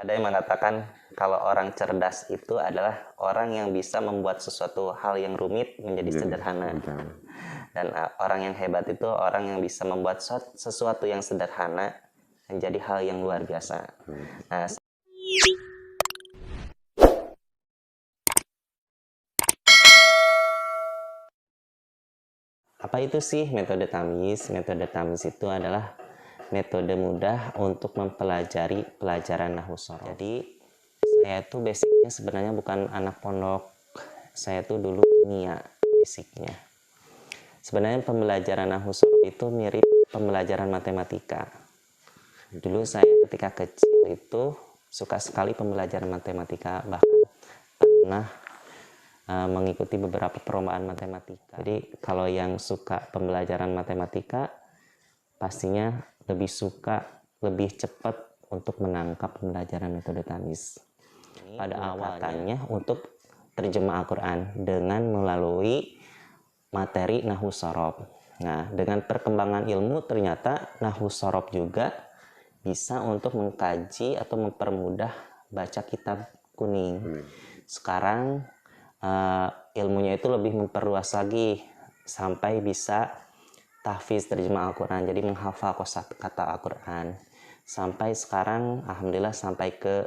Ada yang mengatakan kalau orang cerdas itu adalah orang yang bisa membuat sesuatu hal yang rumit menjadi sederhana. Dan orang yang hebat itu orang yang bisa membuat sesuatu yang sederhana menjadi hal yang luar biasa. Nah, apa itu sih metode tamis? Metode tamis itu adalah metode mudah untuk mempelajari pelajaran nahwu shorof. Jadi saya itu basicnya sebenarnya bukan anak pondok. Saya tuh dulu kimia basicnya. Sebenarnya pembelajaran nahwu shorof itu mirip pembelajaran matematika. Dulu saya ketika kecil itu suka sekali pembelajaran matematika, bahkan pernah mengikuti beberapa perlombaan matematika. Jadi kalau yang suka pembelajaran matematika pastinya lebih cepat untuk menangkap pembelajaran metode tamis. Pada awalnya untuk terjemah Al-Quran dengan melalui materi nahwu shorof. Nah, dengan perkembangan ilmu ternyata nahwu shorof juga bisa untuk mengkaji atau mempermudah baca kitab kuning. Sekarang ilmunya itu lebih memperluas lagi sampai bisa tahfiz terjemah Al-Quran, jadi menghafal kosakata Al-Quran. Sampai sekarang alhamdulillah sampai ke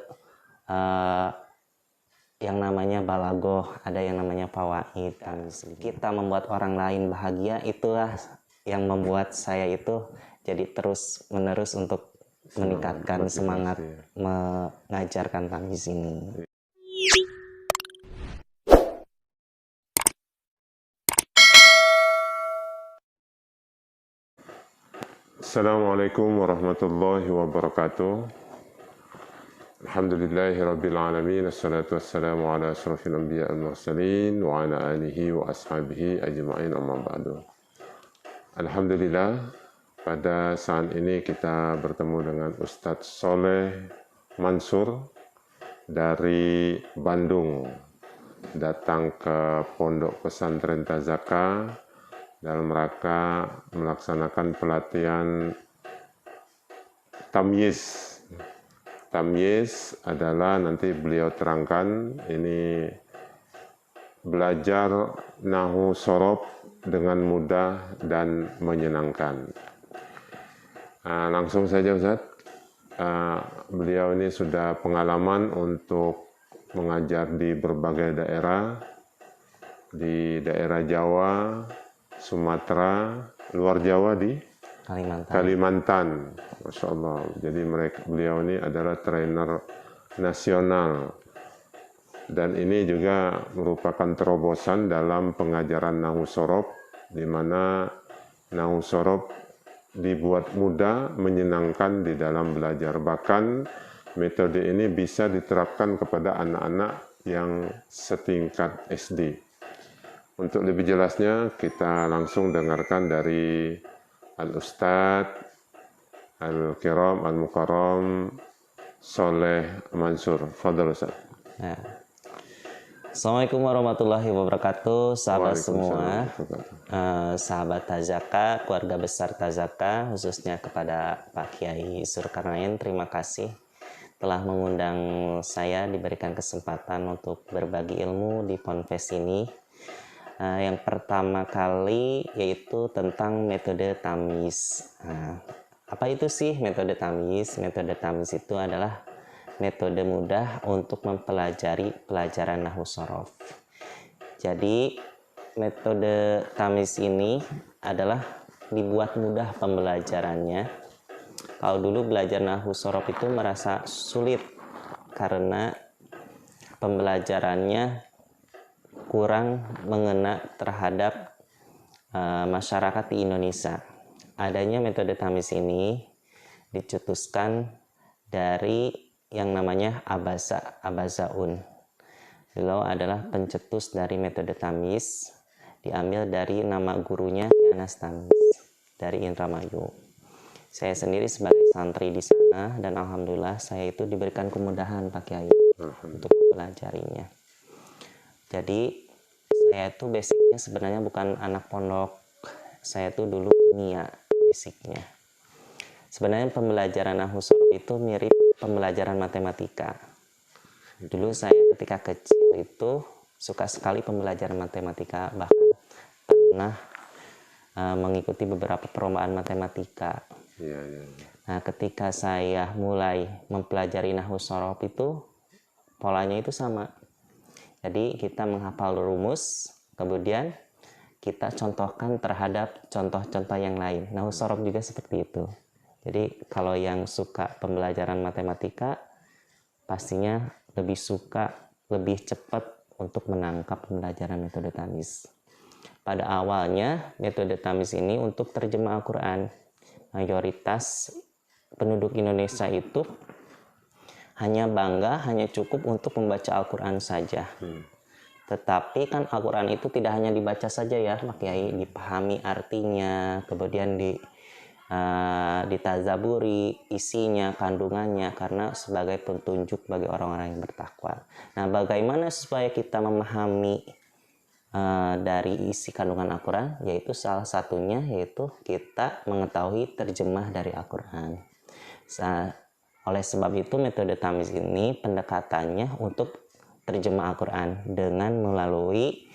yang namanya balagoh, ada yang namanya fawaid. Kita membuat orang lain bahagia, itulah yang membuat saya itu jadi terus menerus untuk meningkatkan semangat mengajarkan tamis ini. Assalamualaikum warahmatullahi wabarakatuh. Alhamdulillahirabbil alamin, assalatu wassalamu ala asyrafil anbiya wal mursalin wa ala alihi wa ashabihi ajma'in, amma ba'du. Alhamdulillah, pada saat ini kita bertemu dengan Ustadz Soleh Mansur dari Bandung, datang ke Pondok Pesantren Tazaka dalam rangka melaksanakan pelatihan tamyiz. Tamyiz adalah, nanti beliau terangkan, ini belajar nahwu shorof dengan mudah dan menyenangkan. Langsung saja Ustaz, beliau ini sudah pengalaman untuk mengajar di berbagai daerah, di daerah Jawa, Sumatera, luar Jawa di Kalimantan. Masya Allah. Jadi beliau ini adalah trainer nasional. Dan ini juga merupakan terobosan dalam pengajaran nahwu shorof, di mana nahwu shorof dibuat mudah, menyenangkan di dalam belajar. Bahkan metode ini bisa diterapkan kepada anak-anak yang setingkat SD. Untuk lebih jelasnya, kita langsung dengarkan dari Al-Ustadz Al-Kiram Al-Mukarram Soleh Mansur. Fadhal Ustadz. Assalamualaikum warahmatullahi wabarakatuh, sahabat semua, sahabat Tazaka, keluarga besar Tazaka, khususnya kepada Pak Kiai Zulkarnain. Terima kasih telah mengundang saya, diberikan kesempatan untuk berbagi ilmu di ponpes ini. Yang pertama kali yaitu tentang metode tamis. Apa itu sih metode tamis? Metode tamis itu adalah metode mudah untuk mempelajari pelajaran nahwu shorof. Jadi metode tamis ini adalah dibuat mudah pembelajarannya. Kalau dulu belajar nahwu shorof itu merasa sulit karena pembelajarannya kurang mengena terhadap masyarakat di Indonesia. Adanya metode tamis ini dicetuskan dari yang namanya Abazaun. Beliau adalah pencetus dari metode tamis, diambil dari nama gurunya Anas Tamis dari Indramayu. Saya sendiri sebagai santri di sana, dan alhamdulillah saya itu diberikan kemudahan Pak Kiai untuk mempelajarinya. Jadi saya itu basicnya sebenarnya bukan anak pondok. Saya itu dulu kimia basicnya. Sebenarnya pembelajaran nahwu shorof itu mirip pembelajaran matematika. Dulu saya ketika kecil itu suka sekali pembelajaran matematika, bahkan pernah mengikuti beberapa perlombaan matematika. Iya, iya. Nah, ketika saya mulai mempelajari nahwu shorof itu polanya itu sama. Jadi kita menghafal rumus, kemudian kita contohkan terhadap contoh-contoh yang lain. Nahwu shorof juga seperti itu. Jadi kalau yang suka pembelajaran matematika pastinya lebih suka, lebih cepat untuk menangkap pembelajaran metode tamis. Pada awalnya metode tamis ini untuk terjemah Al-Quran. Mayoritas penduduk Indonesia itu hanya bangga, hanya cukup untuk membaca Al-Quran saja. Tetapi kan Al-Quran itu tidak hanya dibaca saja ya Pak Kiai, dipahami artinya, kemudian ditazaburi isinya, kandungannya, karena sebagai petunjuk bagi orang-orang yang bertakwa. Nah, bagaimana supaya kita memahami dari isi kandungan Al-Quran? Yaitu salah satunya yaitu kita mengetahui terjemah dari Al-Quran. Oleh sebab itu metode tamis ini pendekatannya untuk terjemah Al-Quran dengan melalui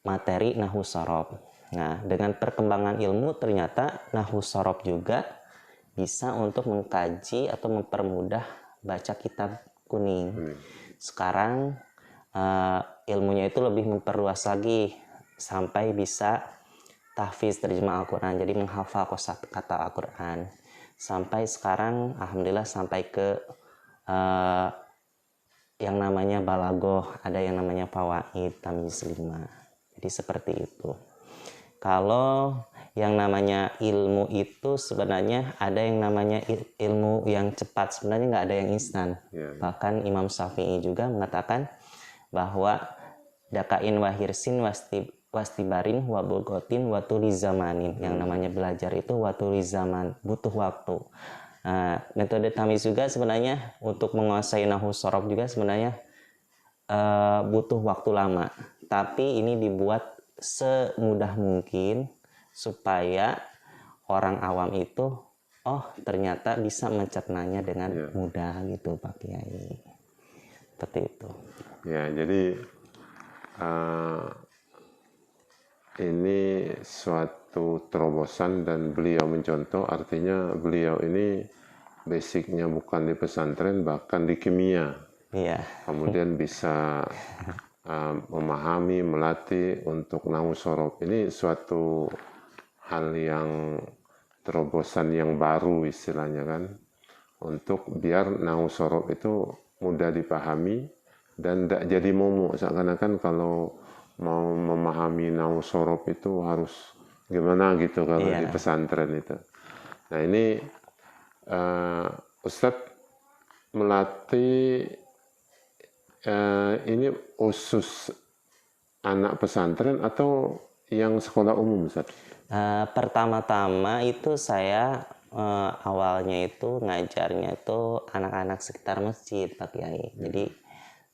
materi nahwu shorof. Nah, dengan perkembangan ilmu ternyata nahwu shorof juga bisa untuk mengkaji atau mempermudah baca kitab kuning. Sekarang ilmunya itu lebih memperluas lagi sampai bisa tahfiz terjemah Al-Quran, jadi menghafal kosakata Al-Quran. Sampai sekarang alhamdulillah sampai ke yang namanya balagoh, ada yang namanya fawaid, tamyiz 5. Jadi seperti itu. Kalau yang namanya ilmu itu sebenarnya ada yang namanya ilmu yang cepat, sebenarnya nggak ada yang instan. Bahkan Imam Syafi'i juga mengatakan bahwa dakain wahirsin wastibarin wabugotin watuli zamanin. Yang namanya belajar itu watuli zaman, butuh waktu. Metode tamis juga sebenarnya untuk menguasai nahwu shorof juga sebenarnya butuh waktu lama. Tapi ini dibuat semudah mungkin supaya orang awam itu ternyata bisa mencernanya dengan mudah gitu Pak Kiai. Seperti itu. Ya, jadi ini suatu terobosan dan beliau mencontoh, artinya beliau ini basicnya bukan di pesantren, bahkan di kimia. Iya. Kemudian bisa memahami, melatih untuk nahwu shorof. Ini suatu hal yang terobosan yang baru istilahnya kan, untuk biar nahwu shorof itu mudah dipahami dan tidak jadi momok. Seakan-akan kalau mau memahami nahwu shorof itu harus gimana gitu kalau di pesantren itu. Nah ini Ustadz melatih ini khusus anak pesantren atau yang sekolah umum Ustadz? Pertama-tama itu saya awalnya itu ngajarnya itu anak-anak sekitar masjid Pak Kiai. Jadi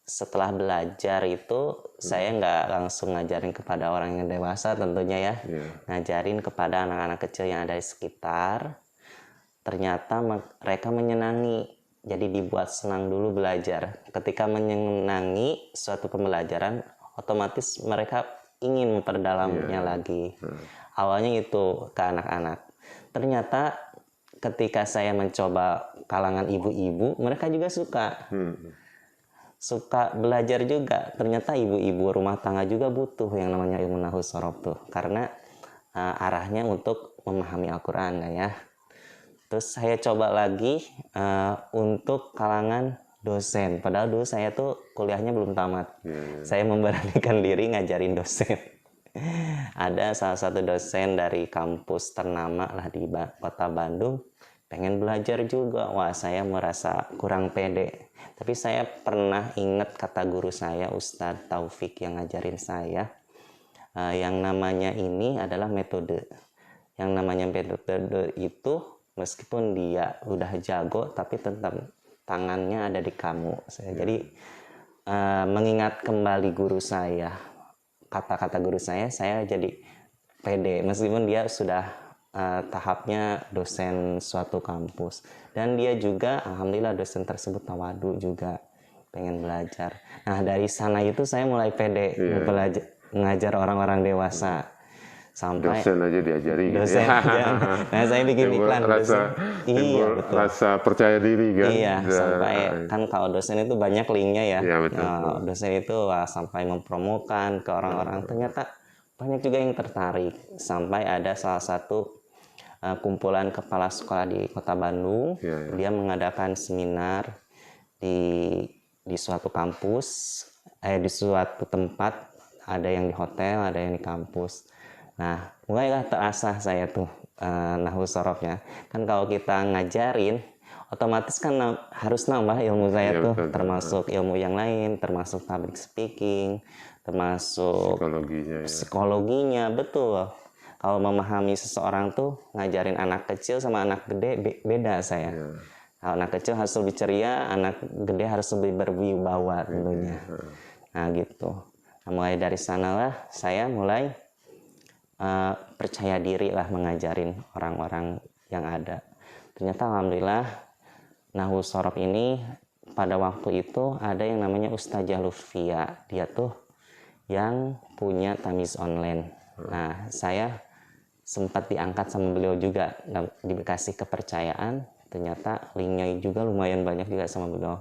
setelah belajar itu saya nggak langsung ngajarin kepada orang yang dewasa tentunya ya. Ngajarin kepada anak-anak kecil yang ada di sekitar. Ternyata mereka menyenangi. Jadi dibuat senang dulu belajar. Ketika menyenangi suatu pembelajaran, otomatis mereka ingin memperdalamnya lagi. Awalnya itu ke anak-anak. Ternyata ketika saya mencoba kalangan ibu-ibu, mereka juga suka belajar juga. Ternyata ibu-ibu rumah tangga juga butuh yang namanya ilmu nahwu shorof tuh, karena arahnya untuk memahami Al-Quran ya. Terus saya coba lagi untuk kalangan dosen. Padahal dulu saya tuh kuliahnya belum tamat. Saya memberanikan diri ngajarin dosen. Ada salah satu dosen dari kampus ternama lah di kota Bandung, pengen belajar juga. Wah, saya merasa kurang pede. Tapi saya pernah ingat kata guru saya, Ustadz Taufik, yang ngajarin saya. Yang namanya ini adalah metode. Yang namanya metode itu meskipun dia udah jago, tapi tetap tangannya ada di kamu. Jadi mengingat kembali guru saya, kata-kata guru saya jadi pede. Meskipun dia sudah tahapnya dosen suatu kampus, dan dia juga alhamdulillah dosen tersebut tawadu juga pengen belajar. Nah dari sana itu saya mulai pede belajar mengajar orang-orang dewasa. Sampai dosen aja diajari gitu dosen ya. aja. Nah saya bikin Timbul iklan rasa, dosen. timbul Iya betul. rasa percaya diri kan. Iya, sampai kan kalau dosen itu banyak linknya ya. Iya, betul. Nah, dosen itu sampai mempromokan ke orang-orang, ternyata banyak juga yang tertarik. Sampai ada salah satu kumpulan kepala sekolah di Kota Bandung, dia mengadakan seminar di suatu kampus, di suatu tempat, ada yang di hotel, ada yang di kampus. Nah, mulailah terasah saya tuh nahwu sorofnya. Kan kalau kita ngajarin, otomatis kan harus nambah ilmu saya tuh, betul. termasuk ilmu yang lain, termasuk public speaking, termasuk psikologinya, betul. Kalau memahami seseorang tuh, ngajarin anak kecil sama anak gede beda saya. Kalau anak kecil harus lebih ceria, anak gede harus lebih berwibawa tentunya. Nah gitu. Nah, mulai dari sanalah saya mulai percaya diri lah mengajarin orang-orang yang ada. Ternyata alhamdulillah nahwu sorof ini pada waktu itu ada yang namanya Ustazah Lutfia. Dia tuh yang punya tamiz online. Nah saya sempat diangkat sama beliau juga, dikasih kepercayaan. Ternyata linknya juga lumayan banyak juga sama beliau.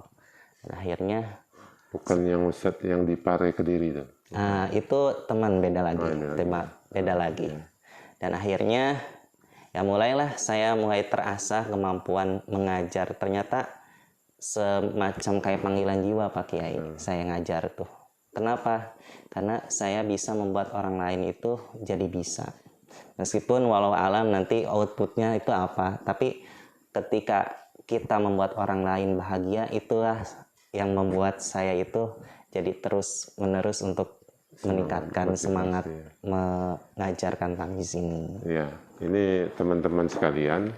Dan akhirnya bukan yang Ustadz yang di Pare Kediri tuh. Nah, itu teman beda lagi, beda lagi. Dan akhirnya ya mulailah saya mulai terasah kemampuan mengajar. Ternyata semacam kayak panggilan jiwa Pak Kiai. Saya ngajar tuh. Kenapa? Karena saya bisa membuat orang lain itu jadi bisa. Meskipun walau alam nanti outputnya itu apa, tapi ketika kita membuat orang lain bahagia, itulah yang membuat saya itu jadi terus menerus untuk meningkatkan semangat mengajarkan tamiz ini. Ya, ini teman-teman sekalian,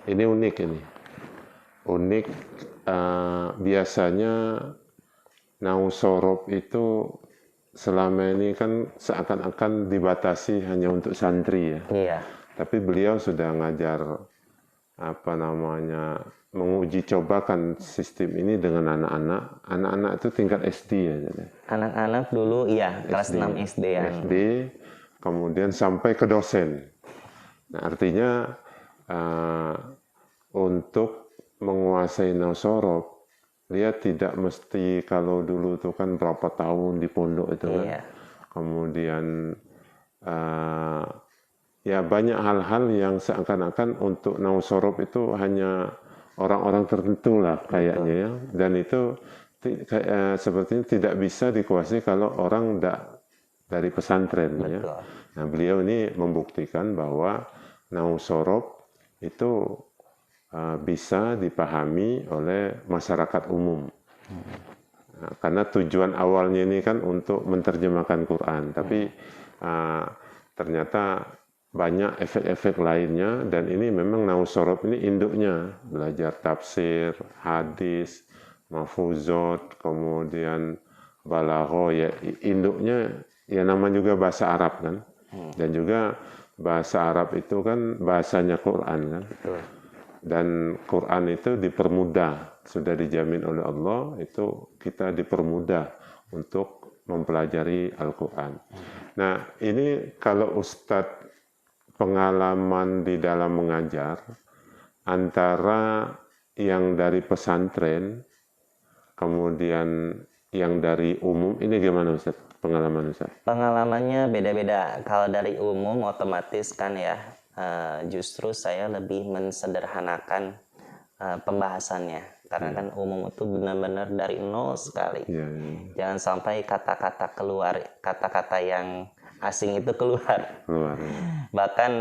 ini unik ini. Unik, biasanya nahwu sorof itu selama ini kan seakan-akan dibatasi hanya untuk santri ya. Iya. Tapi beliau sudah ngajar menguji cobakan sistem ini dengan anak-anak. Anak-anak itu tingkat SD ya. Anak-anak dulu iya kelas 6 SD ya. SD, kemudian sampai ke dosen. Nah, artinya untuk menguasai nahwu sorof, dia tidak mesti kalau dulu itu kan berapa tahun di pondok itu kan. Iya. Kemudian ya banyak hal-hal yang seakan-akan untuk nahwu sorof itu hanya orang-orang tertentu lah kayaknya ya. Dan itu sepertinya tidak bisa dikuasai kalau orang dari pesantren ya. Nah, beliau ini membuktikan bahwa nahwu sorof itu bisa dipahami oleh masyarakat umum. Nah, karena tujuan awalnya ini kan untuk menerjemahkan Quran, tapi ternyata banyak efek-efek lainnya, dan ini memang nahwu sorof ini induknya belajar tafsir, hadis, mahfuzot, kemudian balagho ya, induknya ya nama juga bahasa Arab kan. Dan juga bahasa Arab itu kan bahasanya Quran kan. Dan Quran itu dipermudah, sudah dijamin oleh Allah, itu kita dipermudah untuk mempelajari Al-Quran. Nah, ini kalau Ustadz pengalaman di dalam mengajar antara yang dari pesantren kemudian yang dari umum, ini gimana Ustaz pengalaman Ustaz? Pengalamannya beda-beda. Kalau dari umum otomatis kan ya justru saya lebih mensederhanakan pembahasannya, karena kan umum itu benar-benar dari nol sekali. Jangan sampai kata-kata keluar, kata-kata yang asing itu keluar. Bahkan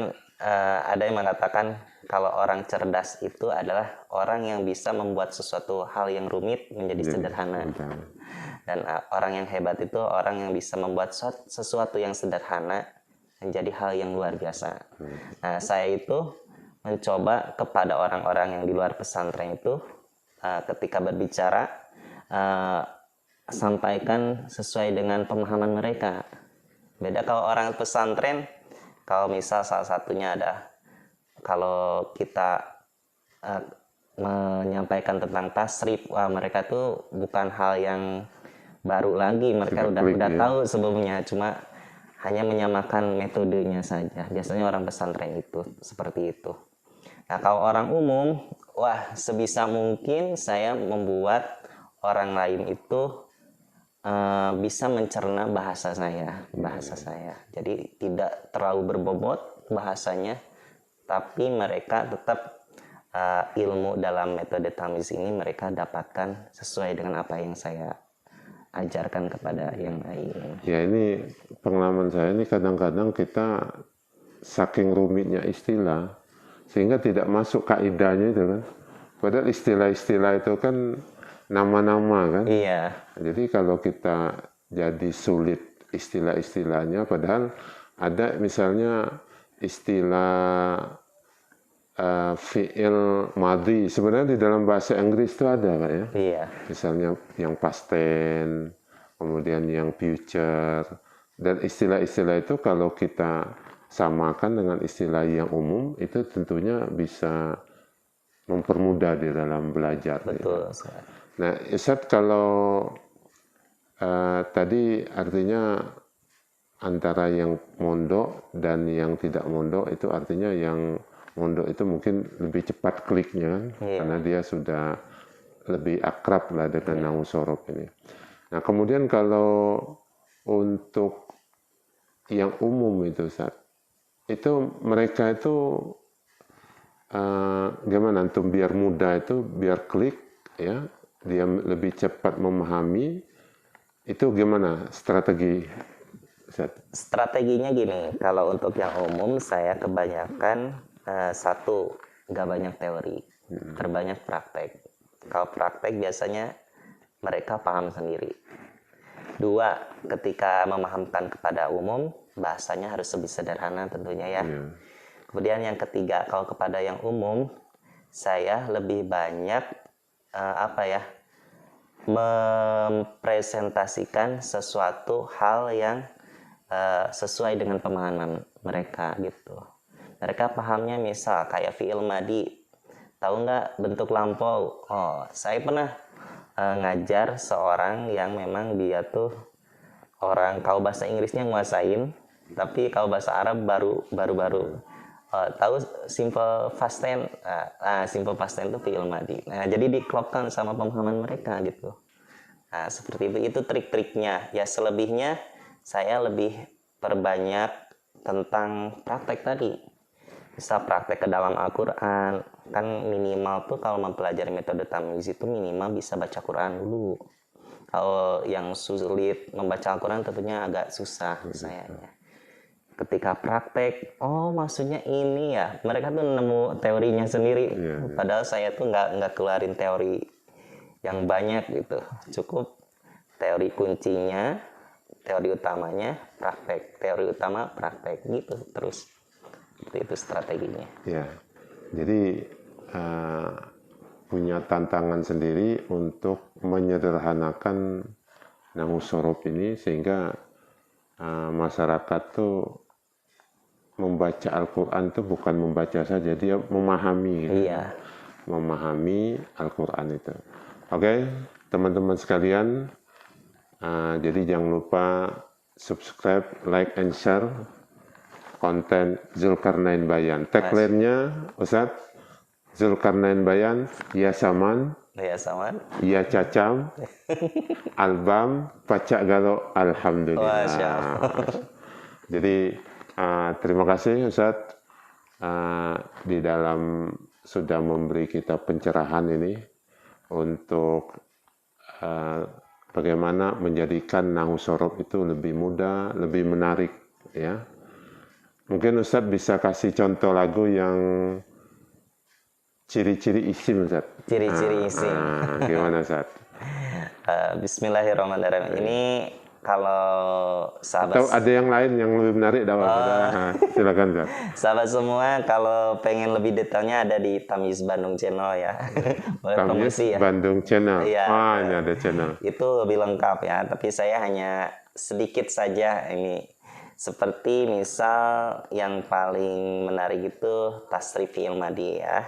ada yang mengatakan kalau orang cerdas itu adalah orang yang bisa membuat sesuatu hal yang rumit menjadi sederhana. Dan orang yang hebat itu orang yang bisa membuat sesuatu yang sederhana menjadi hal yang luar biasa. Nah, saya itu mencoba kepada orang-orang yang di luar pesantren itu ketika berbicara sampaikan sesuai dengan pemahaman mereka. Beda kalau orang pesantren, kalau misal salah satunya ada kalau kita uh, menyampaikan tentang tasrif, wah mereka tuh bukan hal yang baru lagi, mereka Sudah klik, udah ya. tahu sebelumnya, cuma hanya menyamakan metodenya saja. Biasanya orang pesantren itu seperti itu. Nah, kalau orang umum, wah sebisa mungkin saya membuat orang lain itu bisa mencerna bahasa saya. Jadi tidak terlalu berbobot bahasanya, tapi mereka tetap ilmu dalam metode tamyiz ini mereka dapatkan sesuai dengan apa yang saya ajarkan kepada yang lain. Ya, ini pengalaman saya, ini kadang-kadang kita saking rumitnya istilah sehingga tidak masuk kaidahnya itu kan. Padahal istilah-istilah itu kan nama-nama kan. Iya. Jadi kalau kita jadi sulit istilah-istilahnya, padahal ada misalnya istilah fi'il madhi, sebenarnya di dalam bahasa Inggris itu ada Pak ya. Iya. Misalnya yang past tense, kemudian yang future, dan istilah-istilah itu kalau kita samakan dengan istilah yang umum itu tentunya bisa mempermudah di dalam belajar. Betul. Ya. Nah, Ustadz, kalau tadi artinya antara yang mondok dan yang tidak mondok itu artinya yang mondok itu mungkin lebih cepat kliknya kan? Iya. Karena dia sudah lebih akrab lah dengan nahu sorof ini. Nah, kemudian kalau untuk yang umum itu Ustaz, itu mereka itu gimana antum biar mudah itu biar klik ya, dia lebih cepat memahami, itu gimana strategi Ustaz? Strateginya gini, kalau untuk yang umum saya kebanyakan satu, nggak banyak teori, terbanyak praktek. Kalau praktek biasanya mereka paham sendiri. Dua, ketika memahamkan kepada umum, bahasanya harus lebih sederhana tentunya ya. Kemudian yang ketiga, kalau kepada yang umum, saya lebih banyak mempresentasikan sesuatu hal yang sesuai dengan pemahaman mereka gitu. Mereka pahamnya misal kayak fi'il madi, tahu nggak bentuk lampau? Oh, saya pernah ngajar seorang yang memang dia tuh orang kalau bahasa Inggrisnya nguasain, tapi kalau bahasa Arab baru tahu simple past tense. Simple past tense itu fi'il madi. Nah, jadi diklopkan sama pemahaman mereka gitu. Nah, seperti itu trik-triknya. Ya selebihnya saya lebih perbanyak tentang praktek tadi. Bisa praktek ke dalam Al-Quran. Kan minimal tuh kalau mempelajari metode tamyiz itu minimal bisa baca Quran dulu. Kalau yang sulit membaca Al-Quran tentunya agak susah sayanya. Ketika praktek, oh maksudnya ini ya. Mereka tuh nemu teorinya sendiri. Padahal saya tuh nggak keluarin teori yang banyak gitu. Cukup teori kuncinya, teori utamanya, praktek. Teori utama, praktek gitu terus. Itu strateginya. Ya, jadi punya tantangan sendiri untuk menyederhanakan nahu sorof ini sehingga masyarakat tuh membaca Al-Quran tuh bukan membaca saja, dia memahami. Gitu. Iya. Memahami Al-Quran itu. Oke, teman-teman sekalian, jadi jangan lupa subscribe, like, and share konten Zulkarnain Bayan. Tagline-nya, Ustadz, Zulkarnain Bayan, ya saman, Ya saman. ya cacam, albam, pacak galo, alhamdulillah. Jadi terima kasih Ustadz di dalam sudah memberi kita pencerahan ini untuk bagaimana menjadikan nahu sorof itu lebih mudah, lebih menarik ya. Mungkin Ustadz bisa kasih contoh lagu yang ciri-ciri isim Ustadz. Ciri-ciri isim. Gimana Ustadz? Bismillahirrahmanirrahim. Ini kalau sahabat atau ada yang lain yang lebih menarik silakan Ustadz. Sahabat semua, kalau pengen lebih detailnya ada di Tamyiz Bandung Channel ya. Tamyiz ya. Bandung Channel. Iya. Ini ada channel. Itu lebih lengkap ya, tapi saya hanya sedikit saja ini Seperti misal yang paling menarik itu tasrifil madiyah.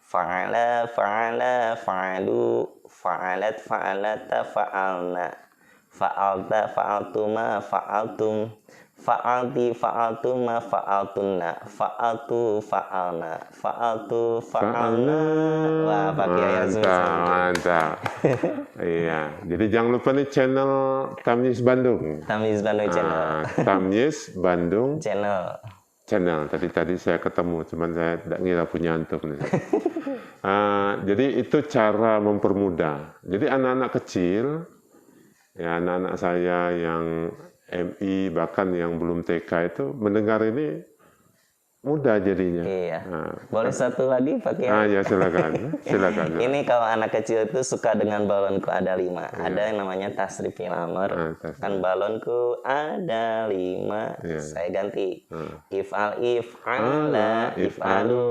Fa'ala, fa'ala, fa'alu, fa'alat, fa'alata, fa'alna. Fa'alta, fa'altuma, fa'altum. Fa'alti, fa'altuma, fa'altunna. Fa'altu, fa'alna. Fa'altu, fa'alna. Wah, pakai ayat susah. Mantap. Iya, jadi jangan lupa nih channel Tamyiz Bandung. Tamyiz Bandung Channel. Tamyiz Bandung Channel. Tadi saya ketemu, cuman saya tidak ngira punya antum nih. Jadi itu cara mempermudah. Jadi anak-anak kecil, ya anak-anak saya yang MI bahkan yang belum TK itu mendengar ini mudah jadinya. Iya. Boleh satu lagi pakai. Ya silakan. Ini kalau anak kecil itu suka dengan balonku ada 5. Ada yang namanya tasrifil amr. Kan balonku ada 5. Saya ganti. If'al, if'ala, if'alu,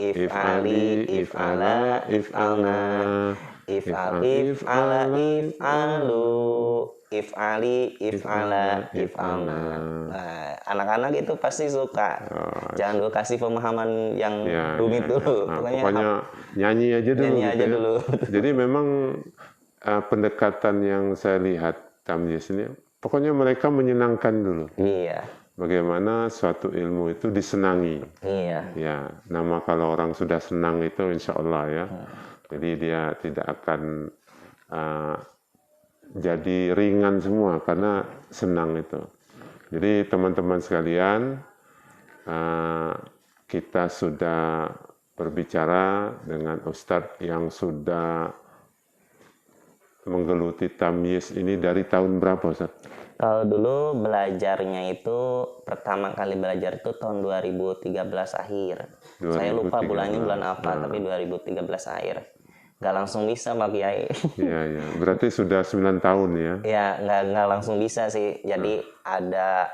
if'ali, if'ala, if'alna. If'al, if'ala, if'alu, if'ali, if'ala, if'alna. Nah, anak-anak itu pasti suka. Jangan dulu kasih pemahaman yang rumit dulu. Pokoknya nyanyi aja dulu. Nyanyi aja dulu. Jadi memang pendekatan yang saya lihat Tamyiz ini, pokoknya mereka menyenangkan dulu. Iya. Bagaimana suatu ilmu itu disenangi. Iya. Ya, nama kalau orang sudah senang itu insya Allah ya. Jadi dia tidak akan jadi ringan semua karena senang itu. Jadi teman-teman sekalian, kita sudah berbicara dengan Ustadz yang sudah menggeluti Tamyiz ini dari tahun berapa, Ustadz? Kalau dulu belajarnya itu pertama kali belajar itu tahun 2013 akhir. Saya lupa bulannya bulan apa, tapi 2013 akhir. Nggak langsung bisa Pak Kiai. Iya. Berarti sudah 9 tahun ya? Ya, nggak langsung bisa sih. Jadi ada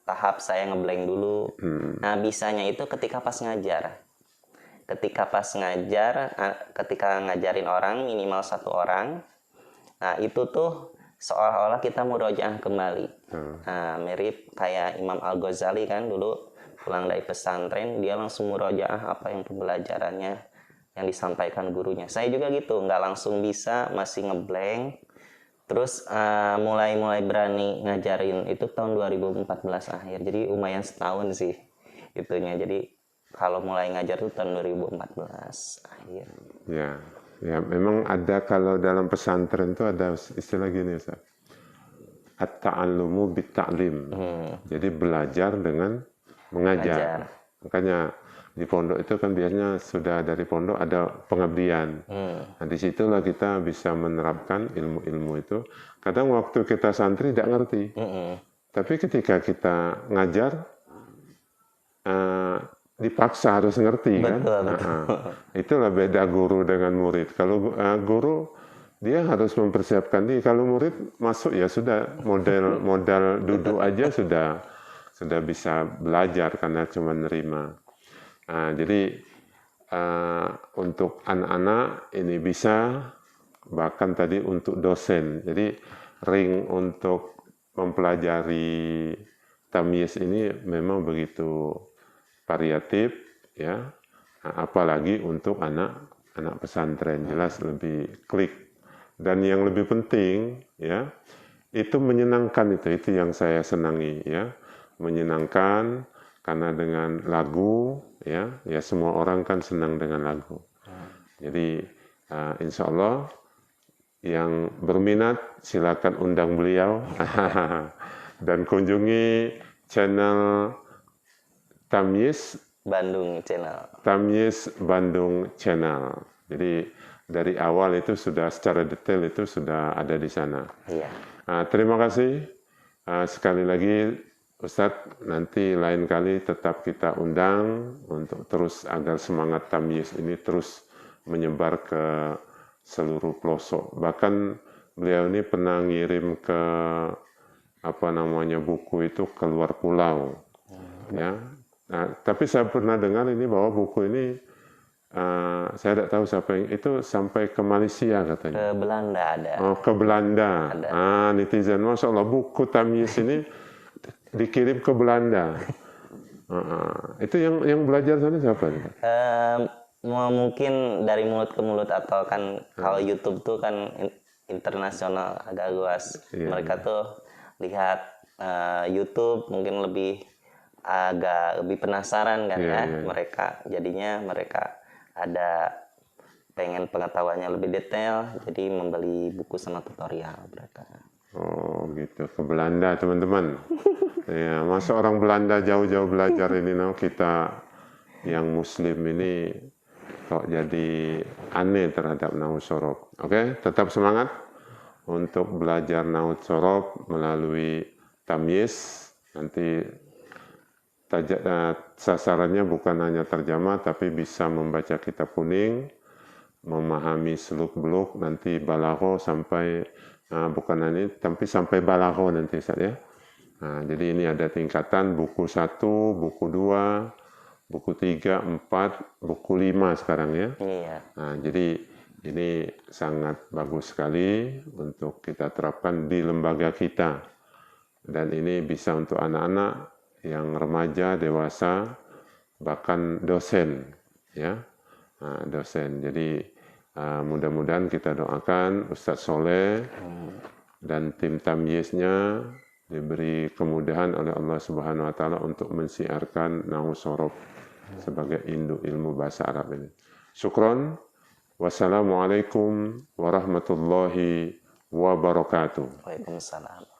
tahap saya ngeblank dulu. Nah, bisanya itu ketika pas ngajar. Ketika ngajarin orang, minimal 1 orang. Nah, itu tuh seolah-olah kita murojaah kembali. Nah, mirip kayak Imam Al-Ghazali kan dulu pulang dari pesantren, dia langsung murojaah apa yang pembelajarannya yang disampaikan gurunya. Saya juga gitu, nggak langsung bisa, masih ngeblank. Terus mulai berani ngajarin itu tahun 2014 akhir. Jadi lumayan setahun sih itunya. Jadi kalau mulai ngajar itu tahun 2014 akhir. Ya, memang ada kalau dalam pesantren itu ada istilah gini, Ustaz. At-ta'allumu bit-ta'lim. Jadi belajar dengan mengajar. Makanya di pondok itu kan biasanya sudah dari pondok ada pengabdian. Nah, disitulah kita bisa menerapkan ilmu-ilmu itu. Kadang waktu kita santri tidak ngerti. Tapi ketika kita ngajar, dipaksa harus ngerti. Betul. Itulah beda guru dengan murid. Kalau guru, dia harus mempersiapkan diri. Kalau murid masuk ya sudah, modal duduk aja sudah bisa belajar karena cuma nerima. Jadi untuk anak-anak ini bisa, bahkan tadi untuk dosen. Jadi ring untuk mempelajari Tamyiz ini memang begitu variatif ya. Apalagi untuk anak pesantren, jelas lebih klik. Dan yang lebih penting ya, itu menyenangkan, itu yang saya senangi ya. Menyenangkan karena dengan lagu ya semua orang kan senang dengan lagu. Jadi insya Allah yang berminat silakan undang beliau dan kunjungi channel Tamyiz Bandung Channel. Jadi dari awal itu sudah secara detail itu sudah ada di sana. Iya. Terima kasih sekali lagi Ustadz, nanti lain kali tetap kita undang untuk terus agar semangat Tamyiz ini terus menyebar ke seluruh pelosok. Bahkan beliau ini pernah ngirim ke buku itu ke luar pulau. Ya. Nah, tapi saya pernah dengar ini bahwa buku ini saya tidak tahu siapa yang itu sampai ke Malaysia katanya. Ke Belanda ada. Oh, ke Belanda. Ada. Netizen, Masya Allah, buku Tamyiz ini dikirim ke Belanda. Itu yang belajar sana siapa? Mungkin dari mulut ke mulut, atau kan kalau YouTube tuh kan internasional, agak luas. Mereka tuh lihat YouTube mungkin agak lebih penasaran kan mereka, jadinya mereka ada pengen pengetahuannya lebih detail, jadi membeli buku sama tutorial mereka. Oh gitu, ke Belanda teman-teman. Ya, masa orang Belanda jauh-jauh belajar ini, kita yang Muslim ini kok jadi aneh terhadap nahwu sorof. Oke, tetap semangat untuk belajar nahwu sorof melalui tamyiz. Nanti sasarannya bukan hanya terjemah, tapi bisa membaca kitab kuning, memahami seluk-beluk, nanti balagho sampai bukan hanya tapi sampai balagho nanti ya. Jadi ini ada tingkatan buku 1, buku 2, buku 3, 4, buku 5 sekarang ya. Iya. Jadi ini sangat bagus sekali untuk kita terapkan di lembaga kita. Dan ini bisa untuk anak-anak yang remaja, dewasa, bahkan dosen ya. Dosen. Jadi mudah-mudahan kita doakan Ustadz Soleh dan tim tamyiznya diberi kemudahan oleh Allah Subhanahu wa taala untuk mensiarkan nahwu sorof sebagai induk ilmu bahasa Arab ini. Syukron. Wassalamualaikum warahmatullahi wabarakatuh. Waalaikumsalam.